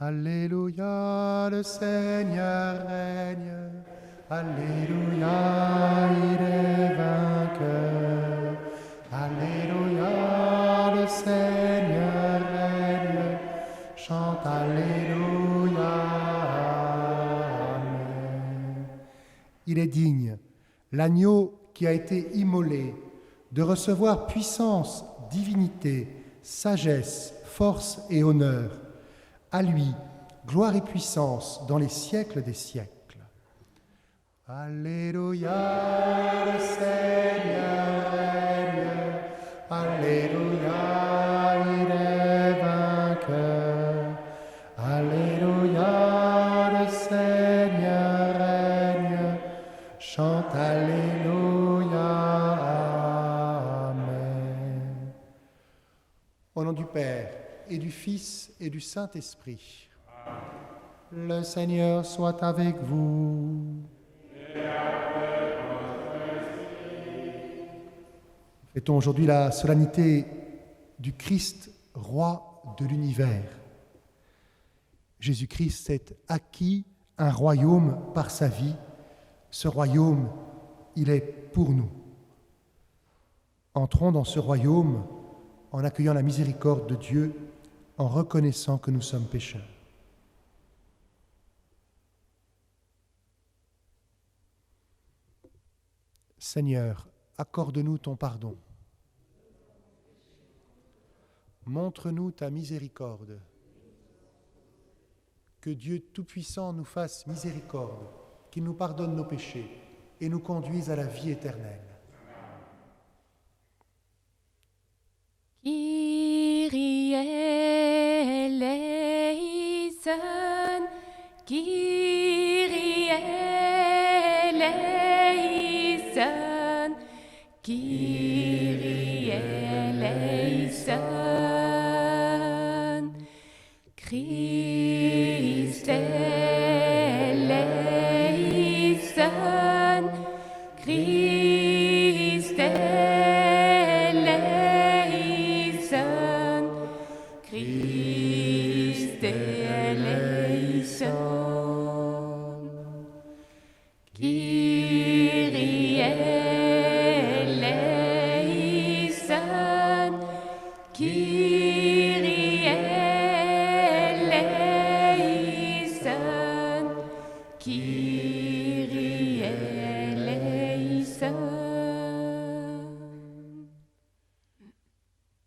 Alléluia, le Seigneur règne. Alléluia, il est vainqueur. Alléluia, le Seigneur règne. Chante Alléluia, Amen. Il est digne, l'agneau qui a été immolé, de recevoir puissance, divinité, sagesse, force et honneur. À lui, gloire et puissance dans les siècles des siècles. Alléluia, le Seigneur règne. Alléluia, il est vainqueur. Alléluia, le Seigneur règne. Chante Alléluia, Amen. Au nom du Père, et du Fils, et du Saint-Esprit. Le Seigneur soit avec vous. Et avec votre esprit. Fêtons aujourd'hui la solennité du Christ, roi de l'univers. Jésus-Christ s'est acquis un royaume par sa vie. Ce royaume, il est pour nous. Entrons dans ce royaume en accueillant la miséricorde de Dieu, en reconnaissant que nous sommes pécheurs. Seigneur, accorde-nous ton pardon. Montre-nous ta miséricorde. Que Dieu Tout-Puissant nous fasse miséricorde, qu'il nous pardonne nos péchés et nous conduise à la vie éternelle. Kyrie eleison, Kyrie eleison, Kyrie eleison, Christ eleison, Christ eleison, Christ eleison, Kyrie eleison, Kyrie eleison, Kyrie eleison.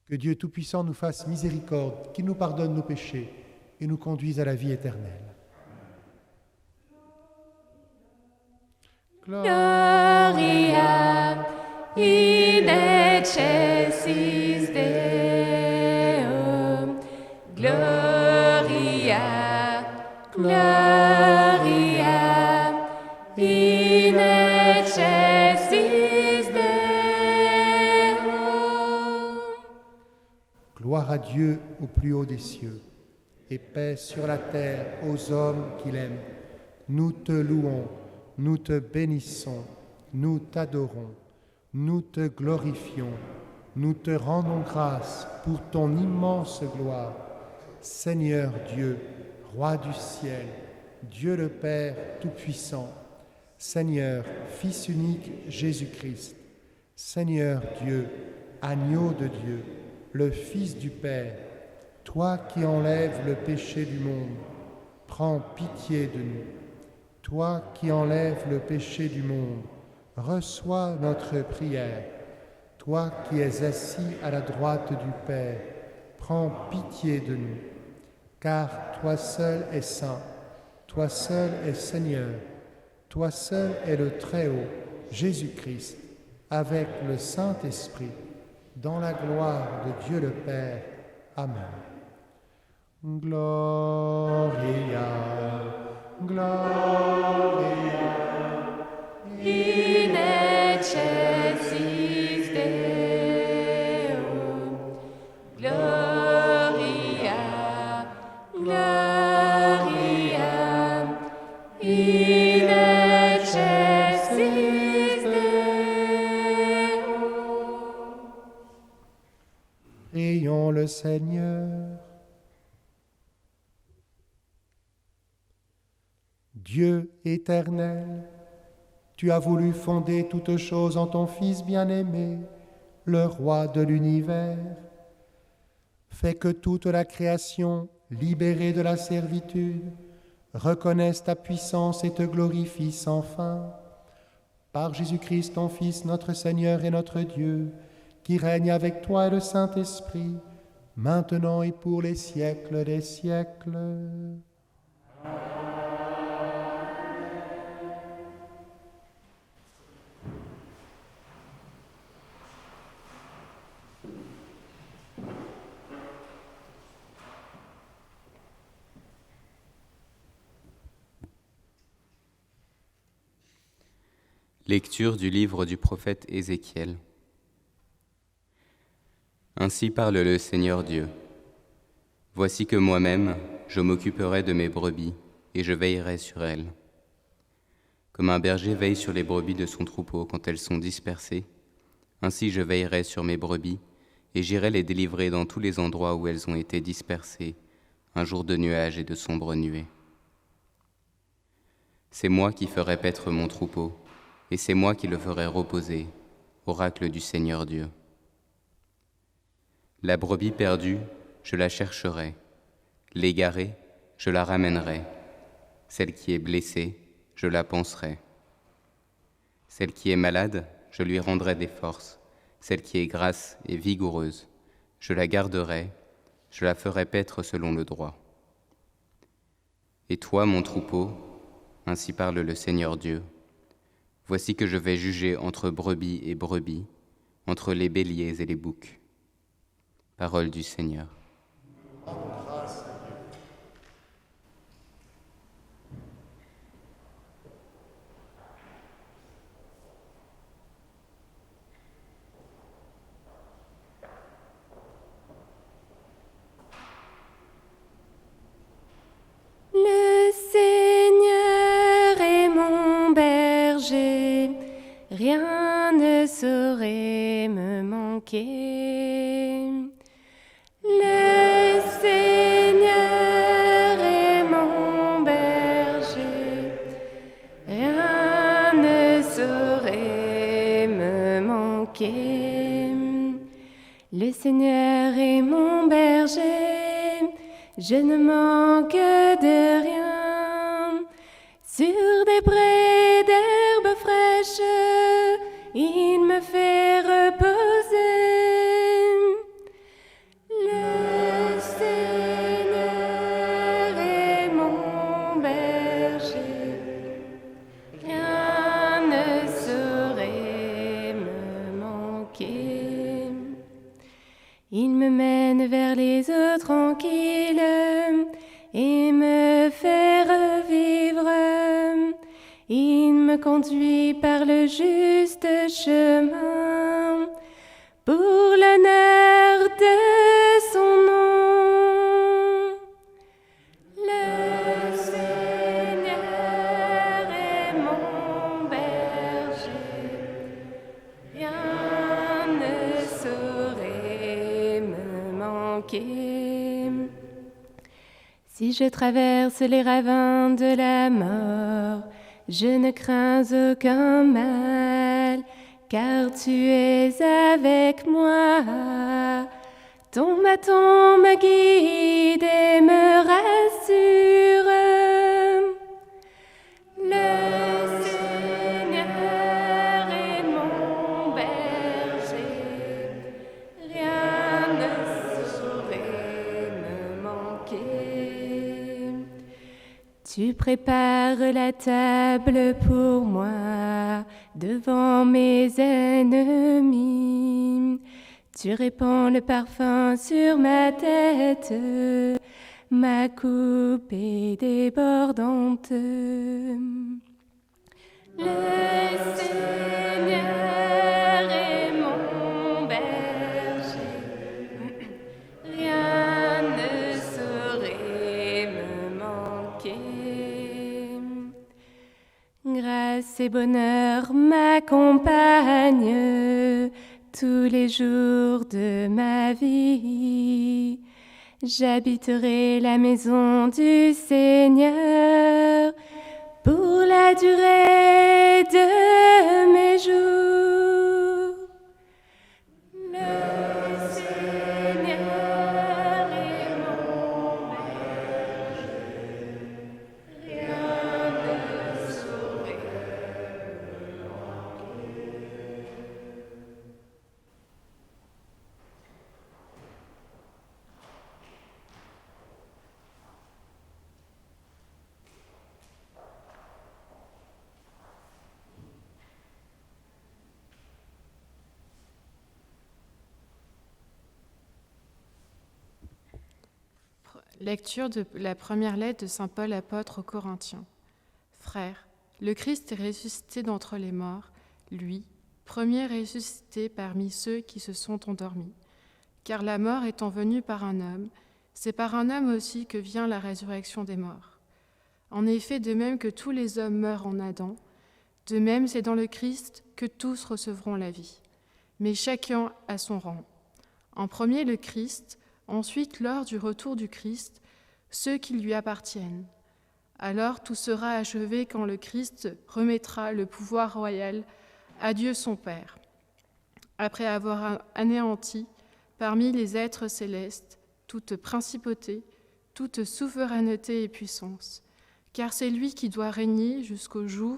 Que Dieu Tout-Puissant nous fasse miséricorde, qu'il nous pardonne nos péchés et nous conduise à la vie éternelle. Gloria in excelsis Deum. Gloria, Gloria in excelsis Deum. Gloire à Dieu au plus haut des cieux et paix sur la terre aux hommes qu'il aime. Nous te louons, nous te bénissons, nous t'adorons, nous te glorifions, nous te rendons grâce pour ton immense gloire. Seigneur Dieu, Roi du ciel, Dieu le Père Tout-Puissant, Seigneur, Fils unique Jésus-Christ, Seigneur Dieu, Agneau de Dieu, le Fils du Père, toi qui enlèves le péché du monde, prends pitié de nous. Toi qui enlèves le péché du monde, reçois notre prière. Toi qui es assis à la droite du Père, prends pitié de nous. Car toi seul es saint, toi seul es Seigneur, toi seul es le Très-Haut, Jésus-Christ, avec le Saint-Esprit, dans la gloire de Dieu le Père. Amen. Gloria, Gloria In excelsis Deum. Gloria, Gloria in excelsis Deum. Prions le Seigneur. Dieu éternel, tu as voulu fonder toutes choses en ton Fils bien-aimé, le roi de l'univers. Fais que toute la création, libérée de la servitude, reconnaisse ta puissance et te glorifie sans fin. Par Jésus-Christ, ton Fils, notre Seigneur et notre Dieu, qui règne avec toi et le Saint-Esprit, maintenant et pour les siècles des siècles. Lecture du livre du prophète Ézéchiel. Ainsi parle le Seigneur Dieu. Voici que moi-même, je m'occuperai de mes brebis, et je veillerai sur elles. Comme un berger veille sur les brebis de son troupeau quand elles sont dispersées, ainsi je veillerai sur mes brebis, et j'irai les délivrer dans tous les endroits où elles ont été dispersées, un jour de nuages et de sombres nuées. C'est moi qui ferai paître mon troupeau, et c'est moi qui le ferai reposer, oracle du Seigneur Dieu. La brebis perdue, je la chercherai, l'égarée, je la ramènerai, celle qui est blessée, je la panserai. Celle qui est malade, je lui rendrai des forces, celle qui est grasse et vigoureuse, je la garderai, je la ferai paître selon le droit. Et toi, mon troupeau, ainsi parle le Seigneur Dieu, voici que je vais juger entre brebis et brebis, entre les béliers et les boucs. Parole du Seigneur. Le Seigneur est mon berger, rien ne saurait me manquer. Le Seigneur est mon berger, rien ne saurait me manquer. Le Seigneur est mon berger, je ne manque de rien. Sur des prés d'herbes fraîches, il me fait reposer. Le Seigneur est mon berger, rien ne saurait me manquer. Il me mène vers les eaux tranquilles et me fait revivre. Il me conduit par le juste chemin pour l'honneur de son nom. Le Seigneur est mon berger, rien ne saurait me manquer. Si je traverse les ravins de la mort, je ne crains aucun mal, car tu es avec moi. Ton bâton me guide et me rassure. Le Seigneur est mon berger, rien ne saurait me manquer. Tu prépares la table pour moi devant mes ennemis. Tu répands le parfum sur ma tête, ma coupe est débordante. Le Seigneur est mon berger, rien ne saurait me manquer. Grâce et bonheur m'accompagnent tous les jours de ma vie. J'habiterai la maison du Seigneur pour la durée de mes jours. Le Seigneur est mon berger, rien ne saurait me manquer. Lecture de la première lettre de saint Paul apôtre aux Corinthiens. Frères, le Christ est ressuscité d'entre les morts, lui, premier ressuscité parmi ceux qui se sont endormis. Car la mort étant venue par un homme, c'est par un homme aussi que vient la résurrection des morts. En effet, de même que tous les hommes meurent en Adam, de même c'est dans le Christ que tous recevront la vie, mais chacun à son rang. En premier le Christ, ensuite, lors du retour du Christ, ceux qui lui appartiennent. Alors tout sera achevé quand le Christ remettra le pouvoir royal à Dieu son Père, après avoir anéanti parmi les êtres célestes toute principauté, toute souveraineté et puissance, car c'est lui qui doit régner jusqu'au jour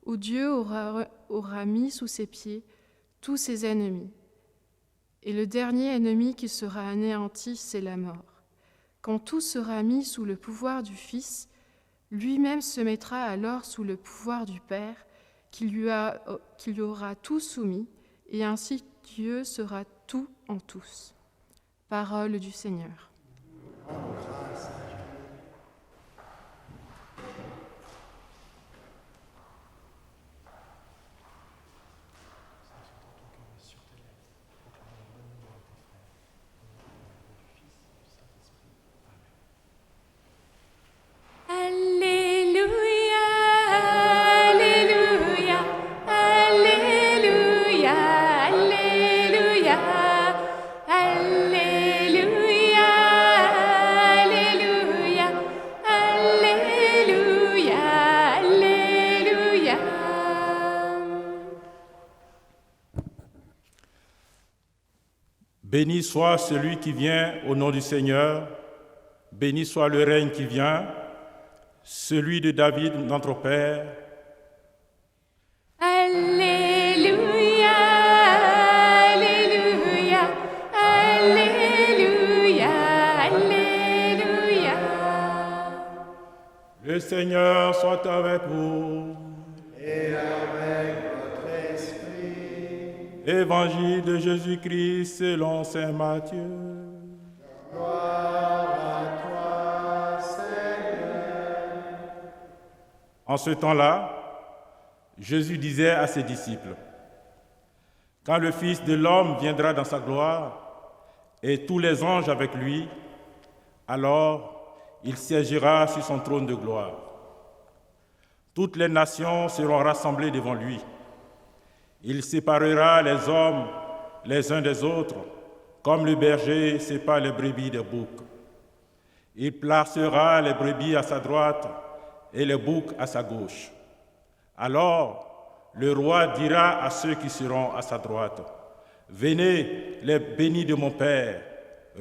où Dieu aura mis sous ses pieds tous ses ennemis. Et le dernier ennemi qui sera anéanti, c'est la mort. Quand tout sera mis sous le pouvoir du Fils, lui-même se mettra alors sous le pouvoir du Père, qui lui aura tout soumis, et ainsi Dieu sera tout en tous. Parole du Seigneur. Béni soit celui qui vient au nom du Seigneur, béni soit le règne qui vient, celui de David, notre Père. Alléluia, Alléluia, Alléluia, Alléluia. Le Seigneur soit avec vous. Et avec votre esprit. Évangile de Jésus-Christ selon saint Matthieu. Gloire à toi, Seigneur. En ce temps-là, Jésus disait à ses disciples, « Quand le Fils de l'homme viendra dans sa gloire, et tous les anges avec lui, alors il siégera sur son trône de gloire. Toutes les nations seront rassemblées devant lui. Il séparera les hommes les uns des autres, comme le berger sépare les brebis des boucs. Il placera les brebis à sa droite et les boucs à sa gauche. Alors, le roi dira à ceux qui seront à sa droite, « Venez, les bénis de mon Père,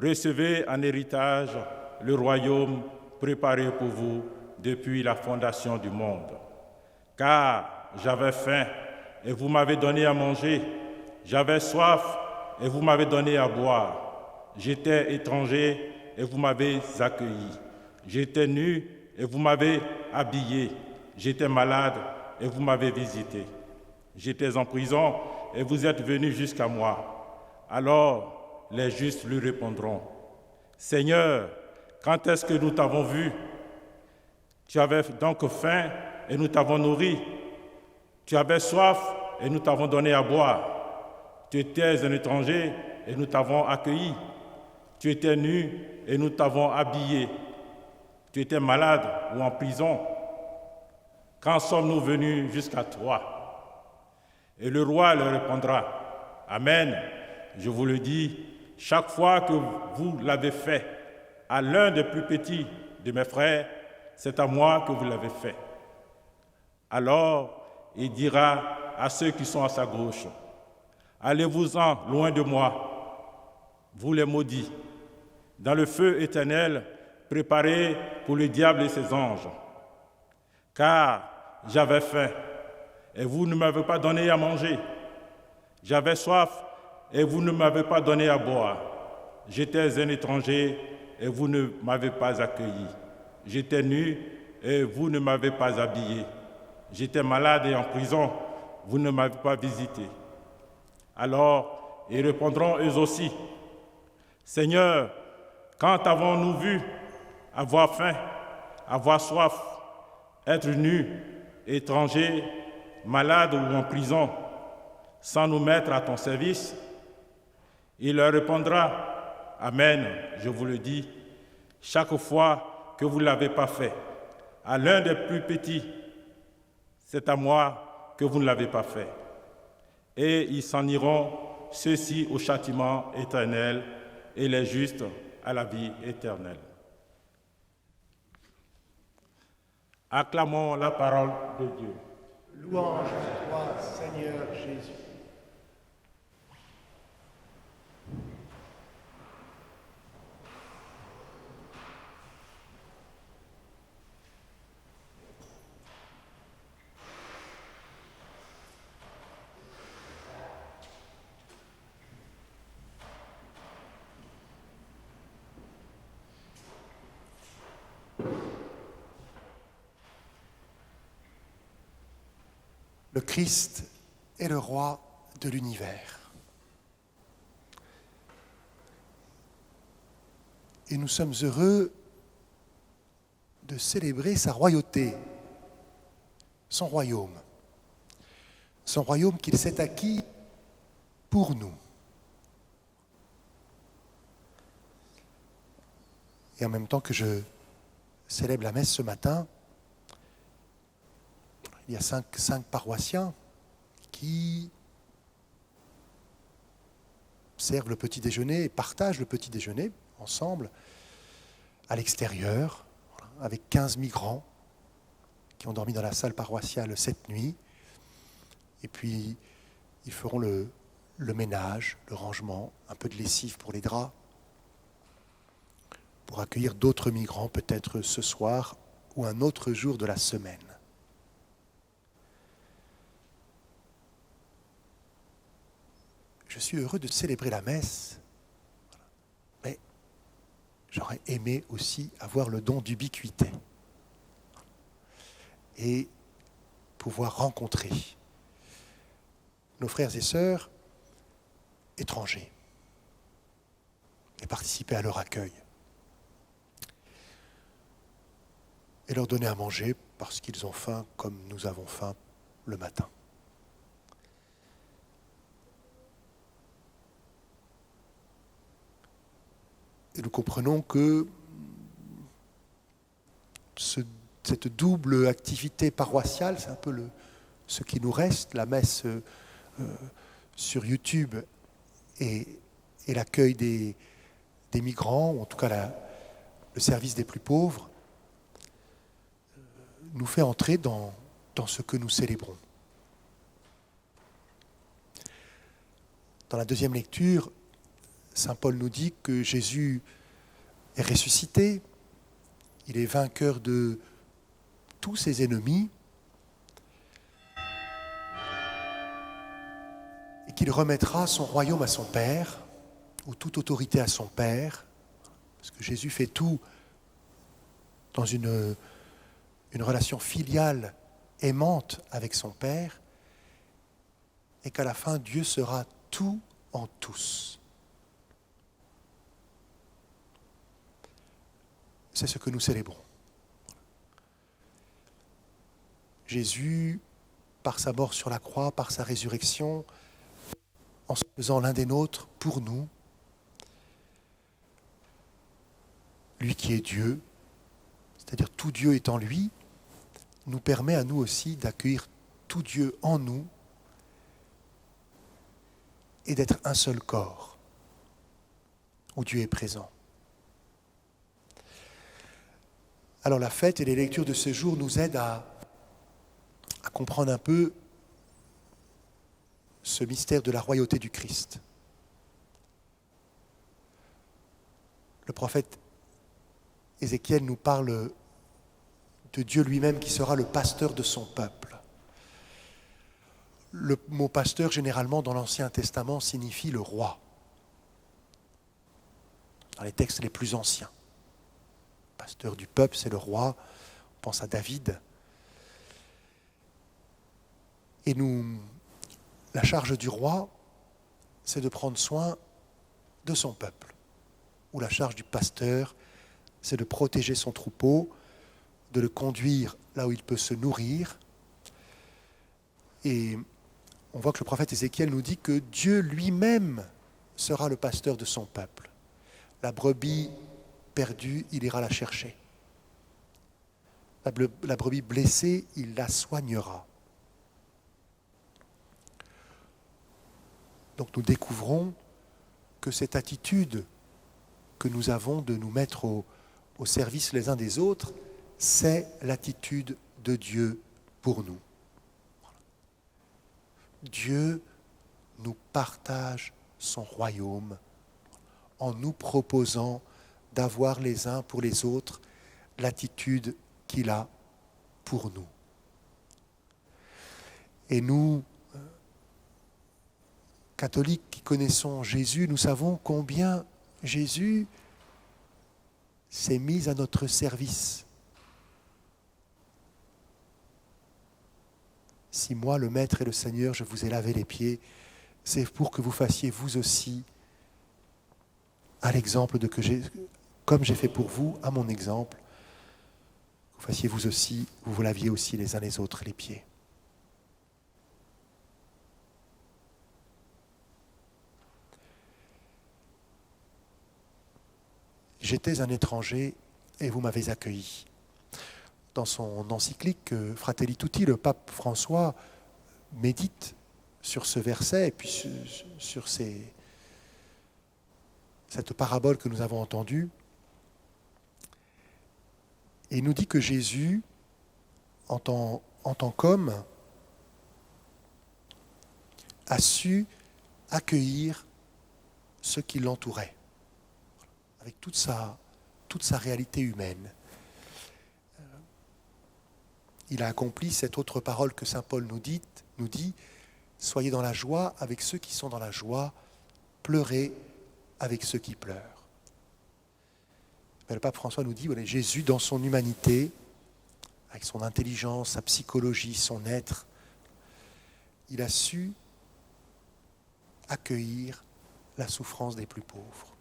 recevez en héritage le royaume préparé pour vous depuis la fondation du monde. Car j'avais faim, et vous m'avez donné à manger. J'avais soif, et vous m'avez donné à boire. J'étais étranger, et vous m'avez accueilli. J'étais nu, et vous m'avez habillé. J'étais malade, et vous m'avez visité. J'étais en prison, et vous êtes venus jusqu'à moi. Alors les justes lui répondront, « Seigneur, quand est-ce que nous t'avons vu? Tu avais donc faim, et nous t'avons nourri. Tu avais soif, et nous t'avons donné à boire. Tu étais un étranger, et nous t'avons accueilli. Tu étais nu, et nous t'avons habillé. Tu étais malade ou en prison. Quand sommes-nous venus jusqu'à toi? » Et le roi leur répondra, « Amen, je vous le dis, chaque fois que vous l'avez fait à l'un des plus petits de mes frères, c'est à moi que vous l'avez fait. » Alors il dira à ceux qui sont à sa gauche, allez-vous-en loin de moi, vous les maudits, dans le feu éternel préparé pour le diable et ses anges. Car j'avais faim, et vous ne m'avez pas donné à manger. J'avais soif, et vous ne m'avez pas donné à boire. J'étais un étranger, et vous ne m'avez pas accueilli. J'étais nu, et vous ne m'avez pas habillé. J'étais malade et en prison, vous ne m'avez pas visité. Alors, ils répondront eux aussi, Seigneur, quand avons-nous vu avoir faim, avoir soif, être nus, étrangers, malades ou en prison, sans nous mettre à ton service? Il leur répondra, Amen, je vous le dis, chaque fois que vous ne l'avez pas fait, à l'un des plus petits, c'est à moi que vous ne l'avez pas fait. Et ils s'en iront, ceux-ci au châtiment éternel et les justes à la vie éternelle. Acclamons la parole de Dieu. Louange à toi, Seigneur Jésus. Le Christ est le roi de l'univers. Et nous sommes heureux de célébrer sa royauté, son royaume qu'il s'est acquis pour nous. Et en même temps que je célèbre la messe ce matin, il y a cinq paroissiens qui servent le petit déjeuner et partagent le petit déjeuner ensemble à l'extérieur, avec 15 migrants qui ont dormi dans la salle paroissiale cette nuit. Et puis, ils feront le ménage, le rangement, un peu de lessive pour les draps, pour accueillir d'autres migrants peut-être ce soir ou un autre jour de la semaine. Je suis heureux de célébrer la messe, mais j'aurais aimé aussi avoir le don d'ubiquité et pouvoir rencontrer nos frères et sœurs étrangers et participer à leur accueil et leur donner à manger parce qu'ils ont faim comme nous avons faim le matin. Et nous comprenons que cette double activité paroissiale, c'est un peu ce qui nous reste, la messe sur YouTube et l'accueil des migrants, ou en tout cas le service des plus pauvres, nous fait entrer dans ce que nous célébrons. Dans la deuxième lecture, Saint Paul nous dit que Jésus est ressuscité, il est vainqueur de tous ses ennemis et qu'il remettra son royaume à son Père, ou toute autorité à son Père, parce que Jésus fait tout dans une relation filiale aimante avec son Père, et qu'à la fin, Dieu sera tout en tous. C'est ce que nous célébrons. Jésus, par sa mort sur la croix, par sa résurrection, en se faisant l'un des nôtres pour nous, lui qui est Dieu, c'est-à-dire tout Dieu est en lui, nous permet à nous aussi d'accueillir tout Dieu en nous et d'être un seul corps où Dieu est présent. Alors la fête et les lectures de ce jour nous aident à à comprendre un peu ce mystère de la royauté du Christ. Le prophète Ézéchiel nous parle de Dieu lui-même qui sera le pasteur de son peuple. Le mot pasteur, généralement, dans l'Ancien Testament, signifie le roi. Dans les textes les plus anciens. Pasteur du peuple, c'est le roi. On pense à David. Et la charge du roi, c'est de prendre soin de son peuple. Ou la charge du pasteur, c'est de protéger son troupeau, de le conduire là où il peut se nourrir. Et on voit que le prophète Ézéchiel nous dit que Dieu lui-même sera le pasteur de son peuple. La brebis perdue, il ira la chercher. La brebis blessée, il la soignera. Donc nous découvrons que cette attitude que nous avons de nous mettre au service les uns des autres, c'est l'attitude de Dieu pour nous. Dieu nous partage son royaume en nous proposant d'avoir les uns pour les autres l'attitude qu'il a pour nous. Et nous, catholiques qui connaissons Jésus, nous savons combien Jésus s'est mis à notre service. Si moi, le Maître et le Seigneur, je vous ai lavé les pieds, c'est pour que vous fassiez vous aussi, à l'exemple de comme j'ai fait pour vous, à mon exemple, vous fassiez vous aussi, vous vous laviez aussi les uns les autres les pieds. J'étais un étranger et vous m'avez accueilli. Dans son encyclique Fratelli Tutti, le pape François médite sur ce verset et puis sur cette parabole que nous avons entendue. Et il nous dit que Jésus, en tant qu'homme, a su accueillir ceux qui l'entouraient, avec toute sa réalité humaine. Il a accompli cette autre parole que saint Paul nous dit, soyez dans la joie avec ceux qui sont dans la joie, pleurez avec ceux qui pleurent. Mais le pape François nous dit, voilà, Jésus dans son humanité, avec son intelligence, sa psychologie, son être, il a su accueillir la souffrance des plus pauvres.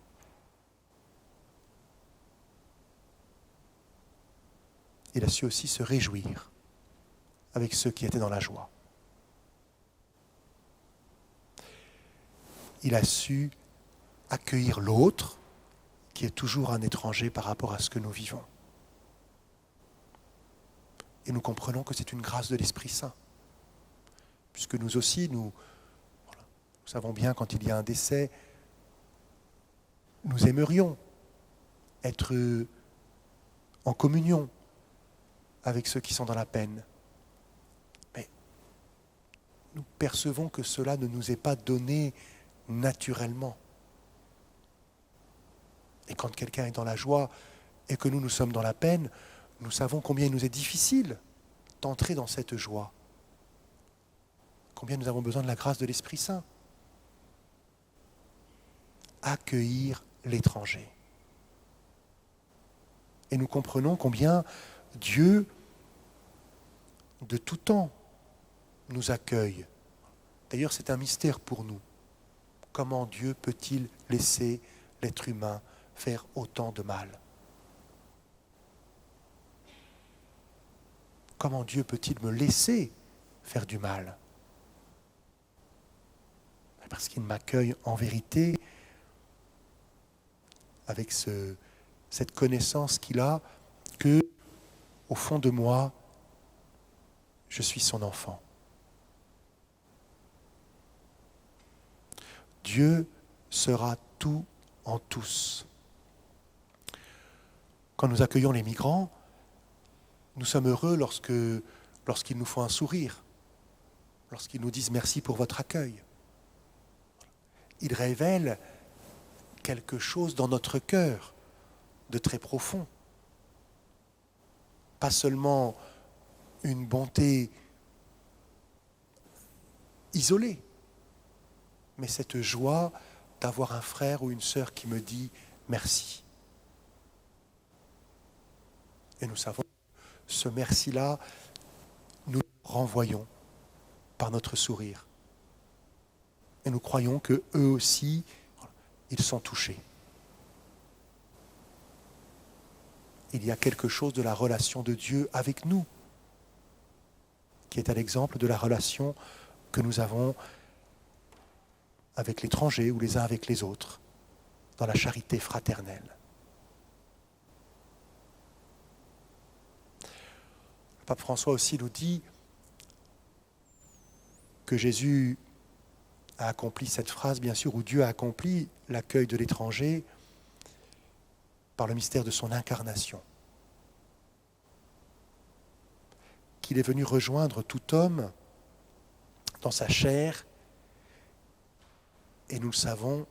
Il a su aussi se réjouir avec ceux qui étaient dans la joie. Il a su accueillir l'autre, qui est toujours un étranger par rapport à ce que nous vivons. Et nous comprenons que c'est une grâce de l'Esprit Saint. Puisque nous aussi, nous savons bien quand il y a un décès, nous aimerions être en communion avec ceux qui sont dans la peine. Mais nous percevons que cela ne nous est pas donné naturellement. Et quand quelqu'un est dans la joie et que nous sommes dans la peine, nous savons combien il nous est difficile d'entrer dans cette joie. Combien nous avons besoin de la grâce de l'Esprit Saint. Accueillir l'étranger. Et nous comprenons combien Dieu, de tout temps, nous accueille. D'ailleurs, c'est un mystère pour nous. Comment Dieu peut-il laisser l'être humain faire autant de mal? Comment Dieu peut-il me laisser faire du mal? Parce qu'il m'accueille en vérité avec cette connaissance qu'il a que, au fond de moi, je suis son enfant. Dieu sera tout en tous. Quand nous accueillons les migrants, nous sommes heureux lorsque lorsqu'ils nous font un sourire, lorsqu'ils nous disent merci pour votre accueil. Ils révèlent quelque chose dans notre cœur de très profond. Pas seulement une bonté isolée, mais cette joie d'avoir un frère ou une sœur qui me dit merci. Et nous savons que ce merci-là, nous le renvoyons par notre sourire. Et nous croyons qu'eux aussi, ils sont touchés. Il y a quelque chose de la relation de Dieu avec nous, qui est à l'exemple de la relation que nous avons avec l'étranger ou les uns avec les autres, dans la charité fraternelle. Le pape François aussi nous dit que Jésus a accompli cette phrase, bien sûr, où Dieu a accompli l'accueil de l'étranger par le mystère de son incarnation. Qu'il est venu rejoindre tout homme dans sa chair, et nous le savons,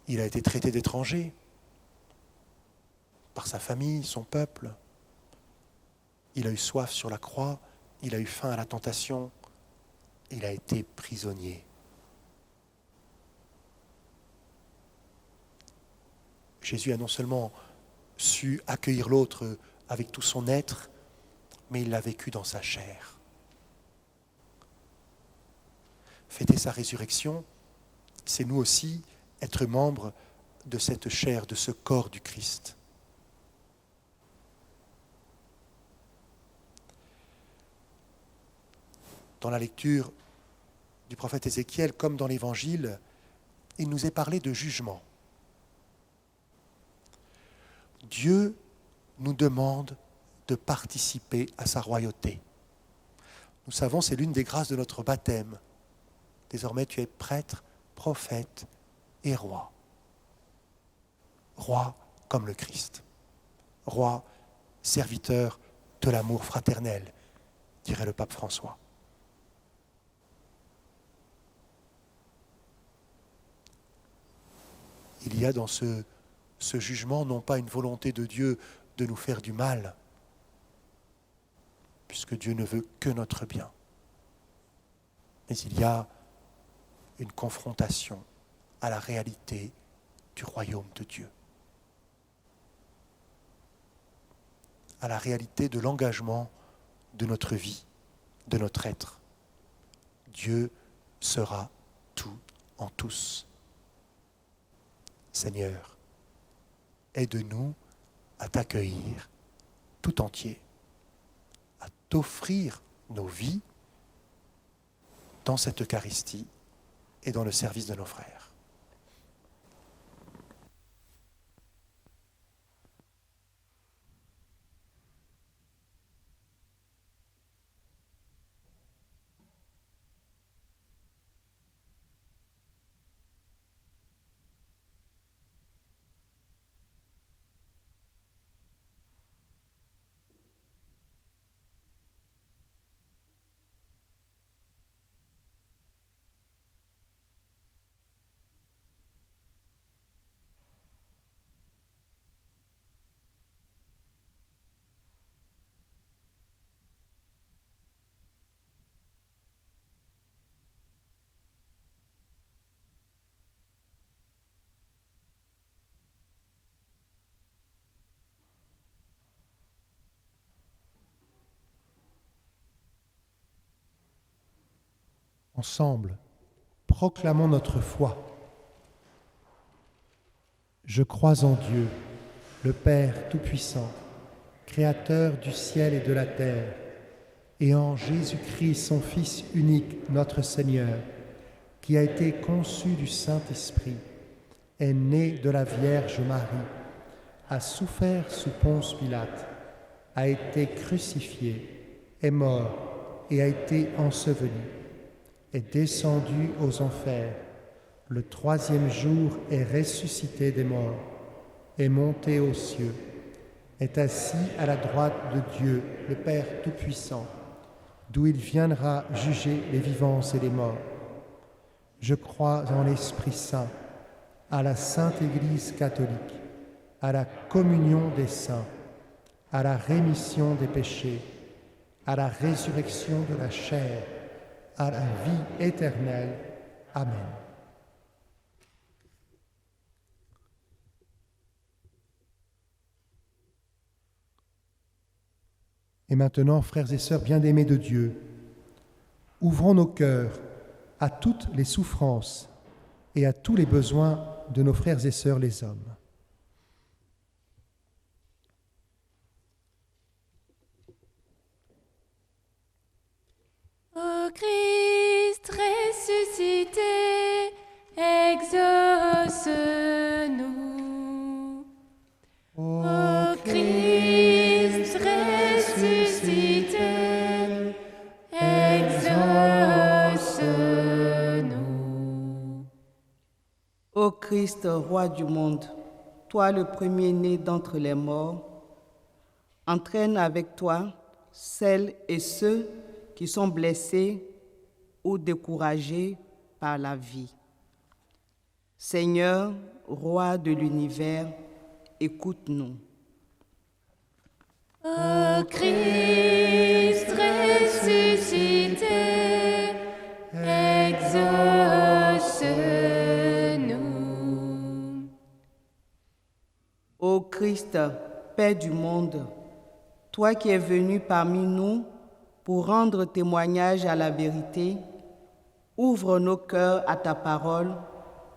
il a été traité d'étranger par sa famille, son peuple. Il a eu soif sur la croix, il a eu faim à la tentation, il a été prisonnier. Jésus a non seulement su accueillir l'autre avec tout son être, mais il l'a vécu dans sa chair. Fêter sa résurrection, c'est nous aussi être membres de cette chair, de ce corps du Christ. Dans la lecture du prophète Ézéchiel, comme dans l'Évangile, il nous est parlé de jugement. Dieu nous demande de participer à sa royauté. Nous savons, c'est l'une des grâces de notre baptême. Désormais, tu es prêtre, prophète et roi. Roi comme le Christ. Roi, serviteur de l'amour fraternel, dirait le pape François. Il y a dans ce jugement non pas une volonté de Dieu de nous faire du mal, puisque Dieu ne veut que notre bien, mais il y a une confrontation à la réalité du royaume de Dieu, à la réalité de l'engagement de notre vie, de notre être. Dieu sera tout en tous. Seigneur, aide-nous à t'accueillir tout entier, à t'offrir nos vies dans cette Eucharistie et dans le service de nos frères. Ensemble, proclamons notre foi. Je crois en Dieu, le Père Tout-Puissant, Créateur du ciel et de la terre, et en Jésus-Christ, son Fils unique, notre Seigneur, qui a été conçu du Saint-Esprit, est né de la Vierge Marie, a souffert sous Ponce Pilate, a été crucifié, est mort et a été enseveli, est descendu aux enfers, le troisième jour est ressuscité des morts, est monté aux cieux, est assis à la droite de Dieu, le Père Tout-Puissant, d'où il viendra juger les vivants et les morts. Je crois en l'Esprit Saint, à la Sainte Église catholique, à la communion des saints, à la rémission des péchés, à la résurrection de la chair, à la vie éternelle. Amen. Et maintenant, frères et sœurs bien-aimés de Dieu, ouvrons nos cœurs à toutes les souffrances et à tous les besoins de nos frères et sœurs les hommes. Ô Christ ressuscité, exauce-nous. Ô Christ ressuscité, exauce-nous. Ô Christ, roi du monde, toi le premier-né d'entre les morts, entraîne avec toi celles et ceux qui sont blessés ou découragés par la vie. Seigneur, roi de l'univers, écoute-nous. Ô Christ ressuscité, exauce-nous. Ô Christ, Père du monde, toi qui es venu parmi nous pour rendre témoignage à la vérité, ouvre nos cœurs à ta parole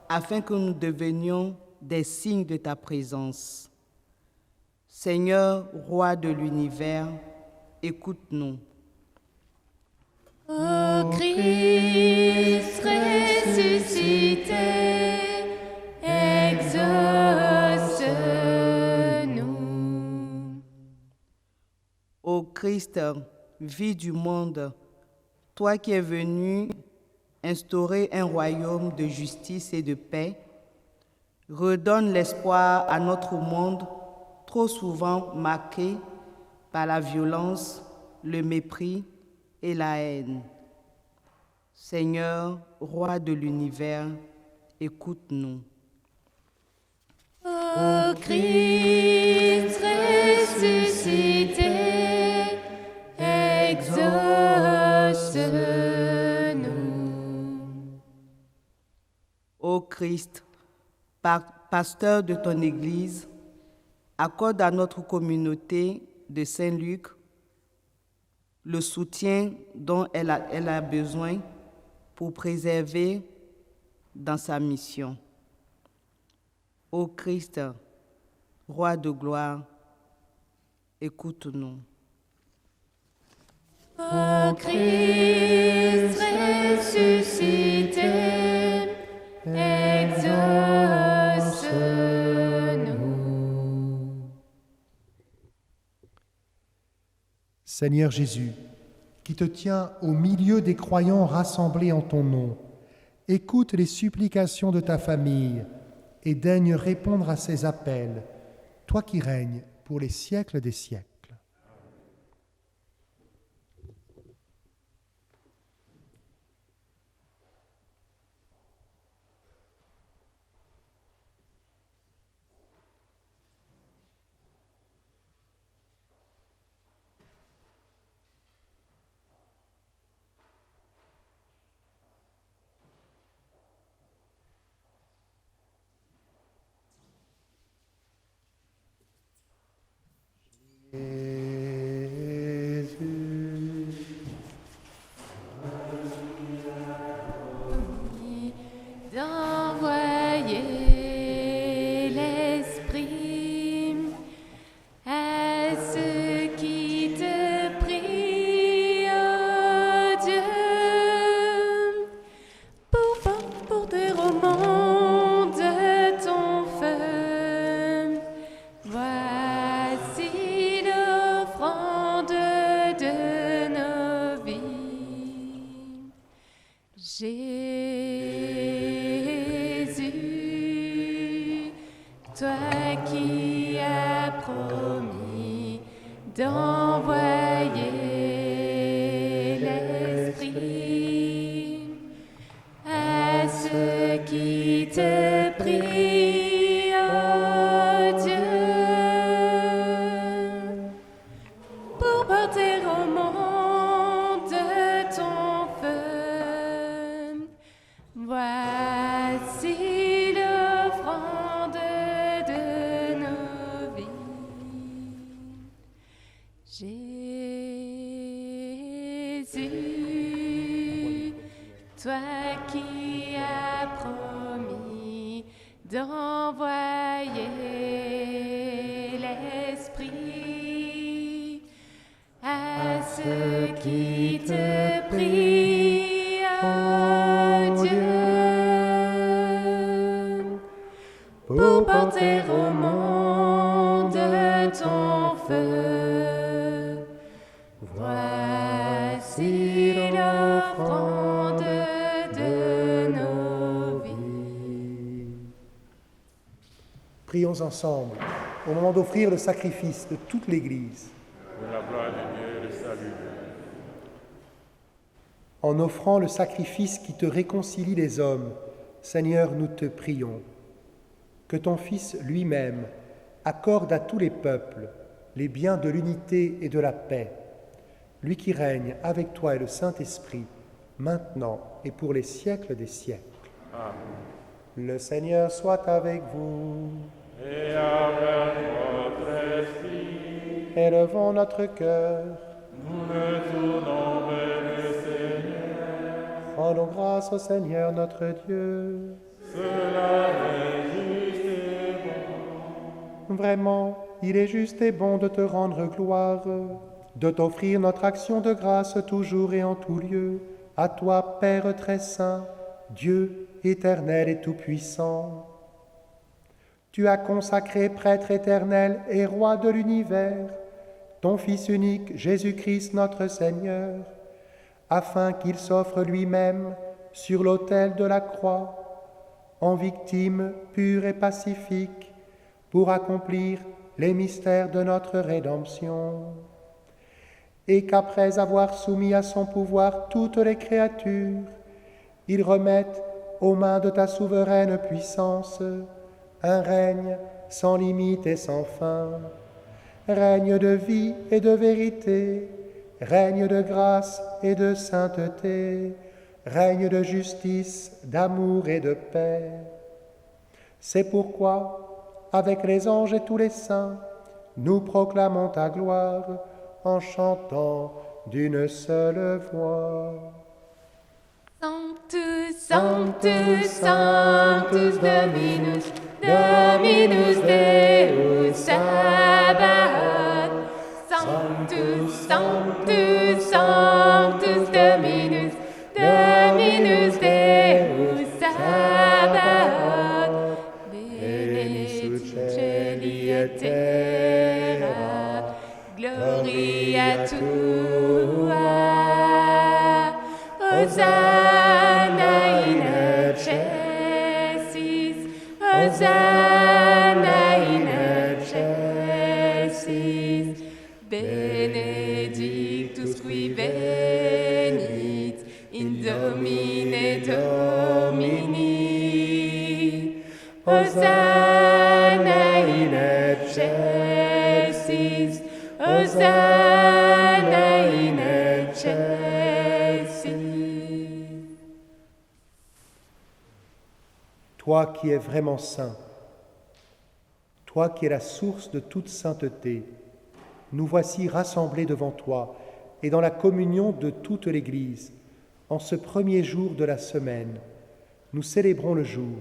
afin que nous devenions des signes de ta présence. Seigneur, roi de l'univers, écoute-nous. Ô Christ ressuscité, exauce-nous. Ô Christ, vie du monde, toi qui es venu instaurer un royaume de justice et de paix, redonne l'espoir à notre monde trop souvent marqué par la violence, le mépris et la haine. Seigneur, roi de l'univers, écoute-nous. Ô Christ ressuscité, exauce-nous. Ô Christ, pasteur de ton Église, accorde à notre communauté de Saint-Luc le soutien dont elle a besoin pour préserver dans sa mission. Ô Christ, roi de gloire, écoute-nous. Ô Christ ressuscité, exauce-nous. Seigneur Jésus, qui te tiens au milieu des croyants rassemblés en ton nom, écoute les supplications de ta famille et daigne répondre à ses appels, toi qui règnes pour les siècles des siècles. D'envoyer l'Esprit à ceux qui te prient, ô Dieu, pour porter au monde ton feu. Voici l'offrande de nos vies. Jésus, toi qui as promis d'envoyer l'Esprit à ceux qui te prient, ô Dieu, pour porter au monde ton feu. Voici l'offrande de nos vies. Jésus, toi qui as promis d'envoyer l'Esprit à ceux qui te prient, ô Dieu, pour porter au monde ton feu. Voici l'offrande de nos vies. Prions ensemble au moment d'offrir le sacrifice de toute l'Église. Pour la gloire de Dieu et le salut de Dieu. En offrant le sacrifice qui te réconcilie les hommes, Seigneur, nous te prions. Que ton Fils lui-même accorde à tous les peuples les biens de l'unité et de la paix, lui qui règne avec toi et le Saint-Esprit, maintenant et pour les siècles des siècles. Amen. Le Seigneur soit avec vous. Et avec votre esprit, Élevons notre cœur. nous le tournons vers le Seigneur. Rendons grâce au Seigneur notre Dieu. Cela est juste et bon. Vraiment, il est juste et bon de te rendre gloire, de t'offrir notre action de grâce toujours et en tout lieu, à toi, Père très saint, Dieu éternel et tout-puissant. Tu as consacré prêtre éternel et roi de l'univers, ton Fils unique, Jésus-Christ notre Seigneur, afin qu'il s'offre lui-même sur l'autel de la croix, en victime pure et pacifique, pour accomplir les mystères de notre rédemption, et qu'après avoir soumis à son pouvoir toutes les créatures, il remette aux mains de ta souveraine puissance un règne sans limite et sans fin, règne de vie et de vérité, règne de grâce et de sainteté, règne de justice, d'amour et de paix. C'est pourquoi, avec les anges et tous les saints, nous proclamons ta gloire en chantant d'une seule voix. Sanctus, Sanctus, Sanctus Dominus, Dominus Deus Sabaoth. Sanctus, Sanctus, Sanctus Dominus, Dominus Deus Sabaoth. Benediceli et terra, gloria tua. Hosanna in excelsis, Hosanna in excelsis, benedictus qui venit in Domine Domini, Hosanna in excelsis, Hosanna in excelsis. Toi qui es vraiment saint, toi qui es la source de toute sainteté, nous voici rassemblés devant toi et dans la communion de toute l'Église. En ce premier jour de la semaine, nous célébrons le jour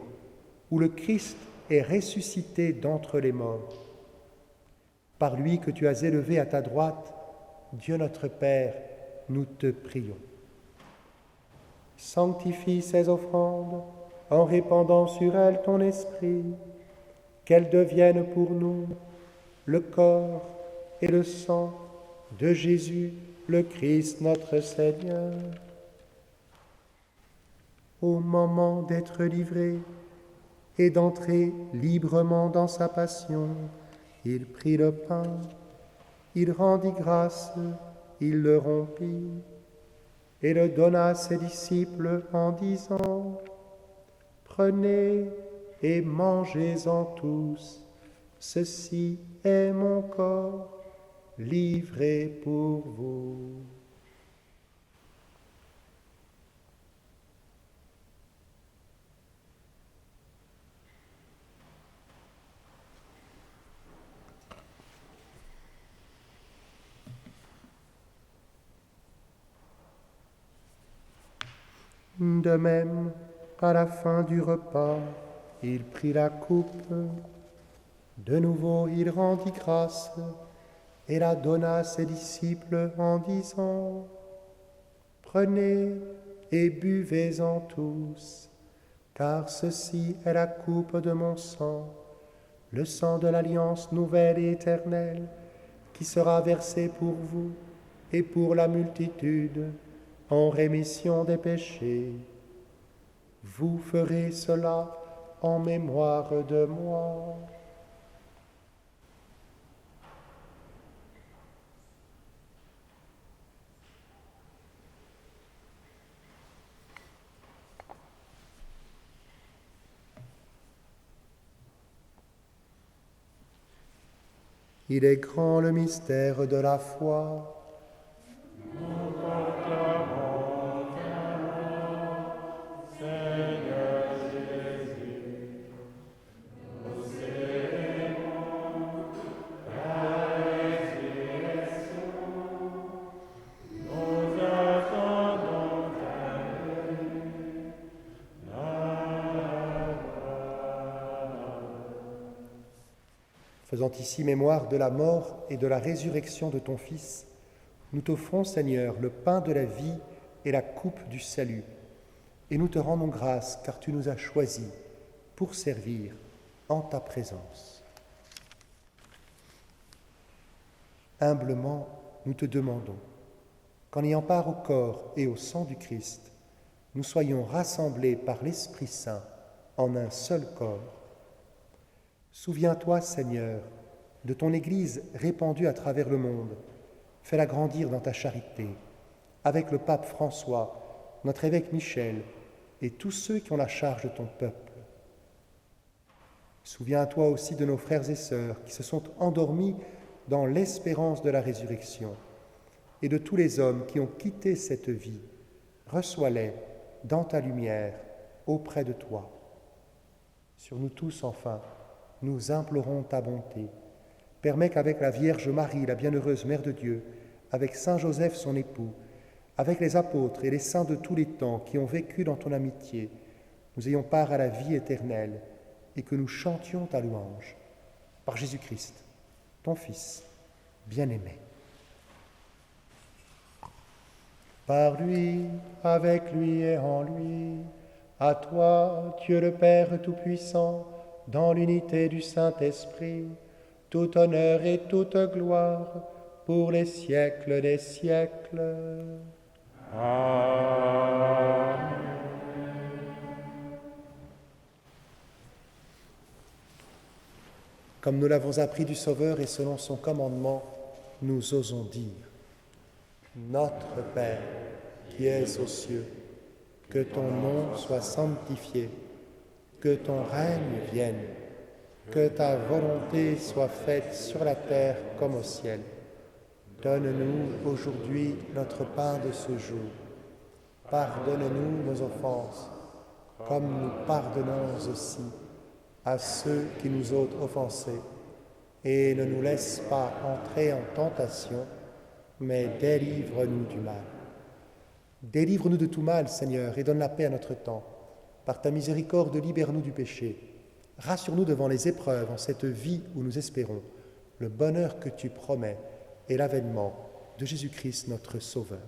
où le Christ est ressuscité d'entre les morts. Par lui que tu as élevé à ta droite, Dieu notre Père, nous te prions. Sanctifie ces offrandes en répandant sur elles ton esprit, qu'elles deviennent pour nous le corps et le sang de Jésus, le Christ notre Seigneur. Au moment d'être livré et d'entrer librement dans sa passion, il prit le pain Il rendit grâce, il le rompit, et le donna à ses disciples en disant, « Prenez et mangez-en tous, ceci est mon corps, livré pour vous. » De même, à la fin du repas, il prit la coupe. De nouveau, il rendit grâce et la donna à ses disciples en disant, « Prenez et buvez-en tous, car ceci est la coupe de mon sang, le sang de l'alliance nouvelle et éternelle, qui sera versé pour vous et pour la multitude, en rémission des péchés. Vous ferez cela en mémoire de moi. » Il est grand le mystère de la foi. Faisant ici mémoire de la mort et de la résurrection de ton Fils, nous t'offrons, Seigneur, le pain de la vie et la coupe du salut, et nous te rendons grâce car tu nous as choisis pour servir en ta présence. Humblement, nous te demandons qu'en ayant part au corps et au sang du Christ, nous soyons rassemblés par l'Esprit Saint en un seul corps. Souviens-toi, Seigneur, de ton Église répandue à travers le monde. Fais-la grandir dans ta charité, avec le pape François, notre évêque Michel et tous ceux qui ont la charge de ton peuple. Souviens-toi aussi de nos frères et sœurs qui se sont endormis dans l'espérance de la résurrection et de tous les hommes qui ont quitté cette vie. Reçois-les dans ta lumière, auprès de toi. Sur nous tous, enfin, nous implorons ta bonté. Permets qu'avec la Vierge Marie, la bienheureuse Mère de Dieu, avec Saint Joseph son époux, avec les apôtres et les saints de tous les temps qui ont vécu dans ton amitié, nous ayons part à la vie éternelle et que nous chantions ta louange. Par Jésus-Christ, ton Fils, bien-aimé. Par lui, avec lui et en lui, à toi, Dieu le Père Tout-Puissant, dans l'unité du Saint-Esprit, tout honneur et toute gloire pour les siècles des siècles. Amen. Comme nous l'avons appris du Sauveur et selon son commandement, nous osons dire: Notre Père, qui es aux cieux, que ton nom soit sanctifié, que ton règne vienne, que ta volonté soit faite sur la terre comme au ciel. Donne-nous aujourd'hui notre pain de ce jour. Pardonne-nous nos offenses, comme nous pardonnons aussi à ceux qui nous ont offensés. Et ne nous laisse pas entrer en tentation, mais délivre-nous du mal. Délivre-nous de tout mal, Seigneur, et donne la paix à notre temps. Par ta miséricorde, libère-nous du péché. Rassure-nous devant les épreuves en cette vie où nous espérons le bonheur que tu promets et l'avènement de Jésus-Christ, notre Sauveur.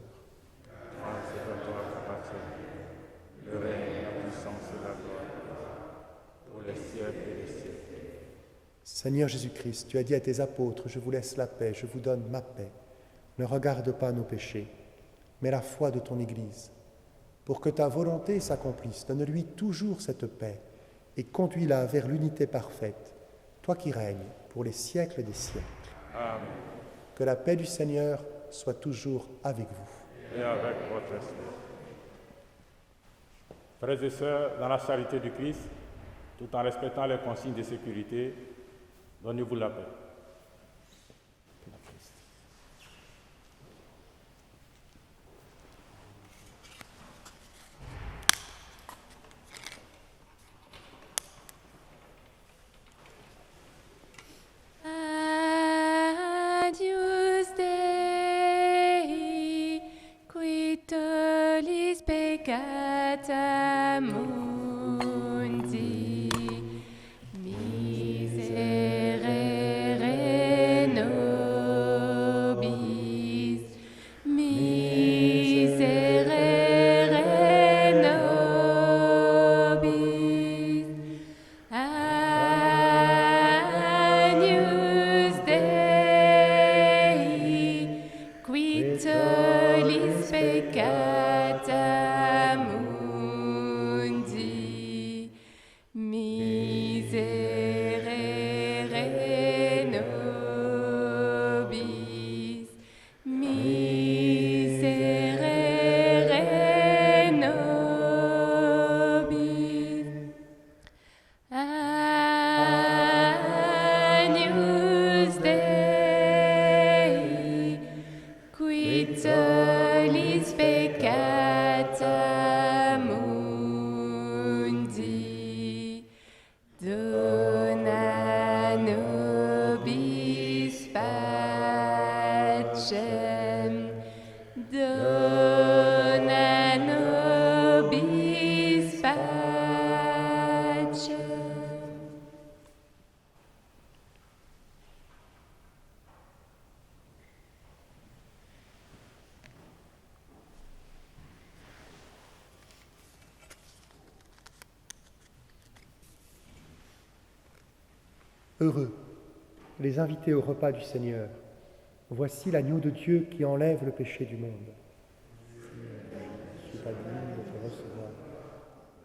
Grâce à toi, Père, le règne, la puissance et la gloire, pour les siècles et les siècles. Seigneur Jésus-Christ, tu as dit à tes apôtres: je vous laisse la paix, je vous donne ma paix. Ne regarde pas nos péchés, mais la foi de ton Église. Pour que ta volonté s'accomplisse, donne-lui toujours cette paix et conduis-la vers l'unité parfaite, toi qui règnes pour les siècles des siècles. Amen. Que la paix du Seigneur soit toujours avec vous. Et avec votre esprit. Frères et sœurs, dans la charité du Christ, tout en respectant les consignes de sécurité, donnez-vous la paix. Adius Dei, qui tollis peccata mundi, miserere nobis, miserere nobis. Agnus Dei, qui tollis peccata mundi, miserere nobis, miserere nobis. Agnus Dei, qui tollis peccata mundi, dona nobis pacem, dona nobis pacem. Heureux les invités au repas du Seigneur. Voici l'agneau de Dieu qui enlève le péché du monde. Je ne suis pas digne de te recevoir,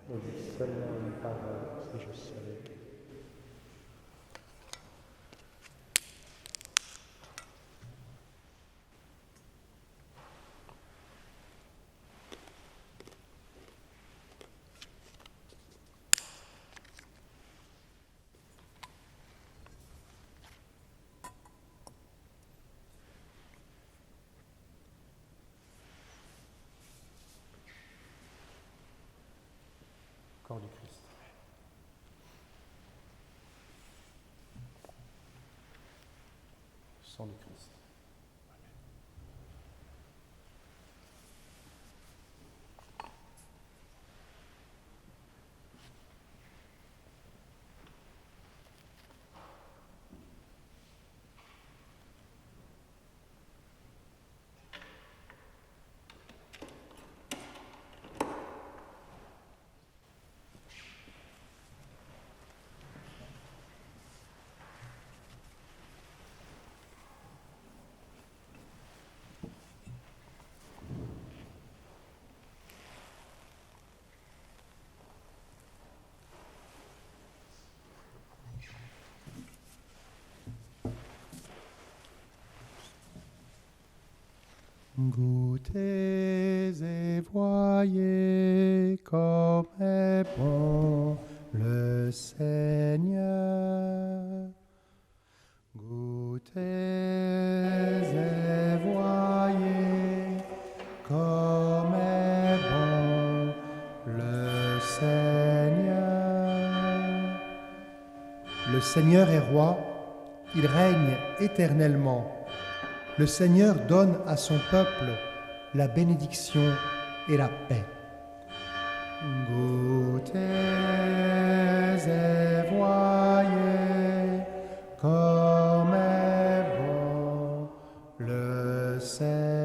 mais dis seulement une parole et je serai guéri. Corps du Christ. Sang du Christ. Goûtez et voyez comme est bon le Seigneur. Goûtez et voyez comme est bon le Seigneur. Le Seigneur est roi, il règne éternellement. Le Seigneur donne à son peuple la bénédiction et la paix. Goûtez et voyez comme est bon le Seigneur.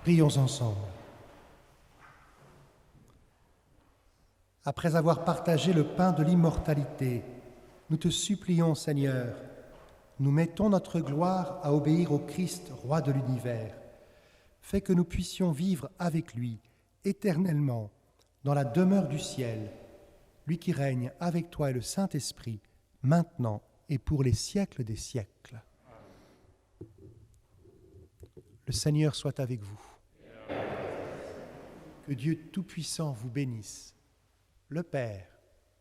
Prions ensemble. Après avoir partagé le pain de l'immortalité, nous te supplions, Seigneur, nous mettons notre gloire à obéir au Christ, roi de l'univers. Fais que nous puissions vivre avec lui éternellement dans la demeure du ciel, lui qui règne avec toi et le Saint-Esprit, maintenant et pour les siècles des siècles. Le Seigneur soit avec vous. Que Dieu Tout-Puissant vous bénisse, le Père,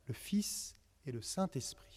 le Fils et le Saint-Esprit.